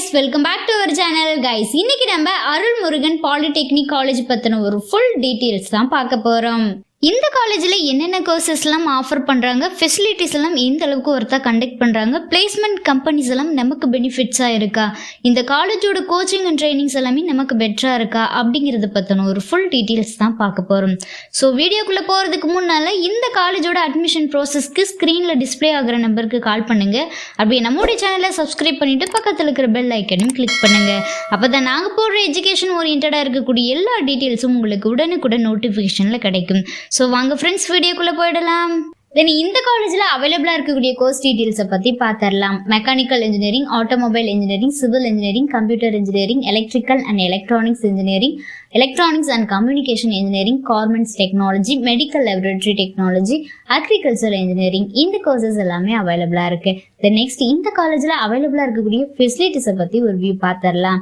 guys, welcome back to our channel guys. இன்னைக்கு நம்ம அருள் Murugan polytechnic college பத்தின ஒரு full details தான் பார்க்க போறோம். இந்த காலேஜில் என்னென்ன கோர்சஸ்லாம் ஆஃபர் பண்ணுறாங்க, ஃபெசிலிட்டிஸ் எல்லாம் எந்த அளவுக்கு ஒருத்தா கண்டக்ட் பண்ணுறாங்க, பிளேஸ்மெண்ட் கம்பெனிஸ் எல்லாம் நமக்கு பெனிஃபிட்ஸாக இருக்கா, இந்த காலேஜோட கோச்சிங் அண்ட் ட்ரைனிங்ஸ் எல்லாமே நமக்கு பெட்டராக இருக்கா அப்படிங்கிறத பற்றின ஒரு ஃபுல் டீட்டெயில்ஸ் தான் பார்க்க போகிறோம். ஸோ வீடியோக்குள்ளே போகிறதுக்கு முன்னால் இந்த காலேஜோட அட்மிஷன் ப்ராசஸ்க்கு ஸ்க்ரீனில் டிஸ்பிளே ஆகிற நம்பருக்கு கால் பண்ணுங்கள். அப்படியே நம்மளுடைய சேனலை சப்ஸ்கிரைப் பண்ணிவிட்டு பக்கத்தில் இருக்கிற பெல் ஐக்கனையும் கிளிக் பண்ணுங்கள். அப்போ தான் நாங்கள் போடுற எஜுகேஷன் ஓரியன்டாக இருக்கக்கூடிய எல்லா டீட்டெயில்ஸும் உங்களுக்கு உடனுக்குடன் நோட்டிஃபிகேஷனில் கிடைக்கும். ஸோ வாங்க ஃப்ரெண்ட்ஸ் வீடியோக்குள்ளே போயிடலாம். தென் இந்த காலேஜில் அவைலபிளாக இருக்கக்கூடிய கோர்ஸ் டீட்டெயில்ஸை பற்றி பார்த்துடலாம். Mechanical engineering, automobile engineering, civil engineering, computer engineering, electrical and electronics engineering, electronics and communication engineering, garments technology, medical laboratory technology, agriculture engineering, இந்த கோர்சஸ் எல்லாமே அவைலபிளாக இருக்குது. தென் நெக்ஸ்ட் இந்த காலேஜில் அவைலபிளாக இருக்கக்கூடிய ஃபெசிலிட்டிஸை பற்றி ஒரு வியூ பார்த்துடலாம்.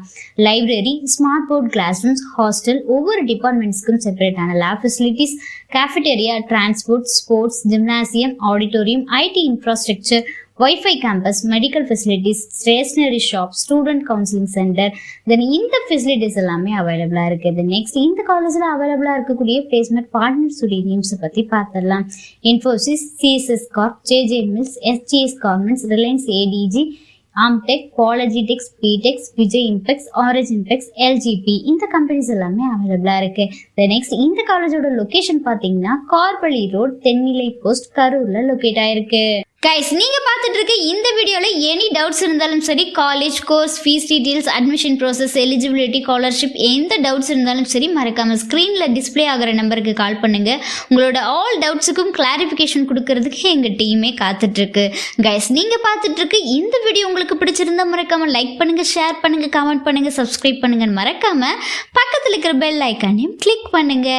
Library, smart board classrooms, hostel, ஒவ்வொரு டிபார்ட்மெண்ட்ஸ்க்கும் செப்பரேட்டான lab facilities, cafeteria, transport, sports, gymnasium, auditorium, IT infrastructure, wifi campus, medical facilities, stationery shop, student counselling centre, then இந்த ஃபெசிலிட்டிஸ் எல்லாமே அவைலபிளாக இருக்குது. நெக்ஸ்ட் இந்த காலேஜில் அவைலபிளாக இருக்கக்கூடிய பிளேஸ்மெண்ட் பார்ட்னர்ஸுடைய நேம்ஸை பற்றி பார்த்துடலாம். Infosys, CSS corp, JJ mills, SGS garments, Reliance ATG, Amtech, Balajitex, பிடெக்ஸ், Vijay Impex, Orange Impex, LGB, இந்த கம்பெனிஸ் எல்லாமே அவைலபிளாக இருக்குது. நெக்ஸ்ட் இந்த காலேஜோட லொக்கேஷன் பார்த்தீங்கன்னா கார்பளி ரோட், தென்னிலை போஸ்ட், கரூரில் லொக்கேட் ஆயிருக்கு. கைஸ், நீங்க பார்த்துட்டு இருக்க இந்த வீடியோல எனி டவுட்ஸ் இருந்தாலும் சரி, college course fees details, admission process, eligibility, scholarship, எந்த டவுட்ஸ் இருந்தாலும் சரி மறக்காம ஸ்க்ரீன்ல டிஸ்பிளே ஆகிற நம்பருக்கு கால் பண்ணுங்க. உங்களோட ஆல் டவுட்ஸுக்கும் கிளாரிஃபிகேஷன் கொடுக்கறதுக்கு எங்க டீமே காத்துட்டு இருக்கு. கைஸ், நீங்க பார்த்துட்டு இருக்க இந்த வீடியோ உங்களுக்கு பிடிச்சிருந்தா மறக்காம லைக் பண்ணுங்க, ஷேர் பண்ணுங்க, கமெண்ட் பண்ணுங்க, சப்ஸ்கிரைப் பண்ணுங்க, மறக்காம பக்கத்தில் இருக்கிற பெல் ஐக்கானையும் கிளிக் பண்ணுங்க.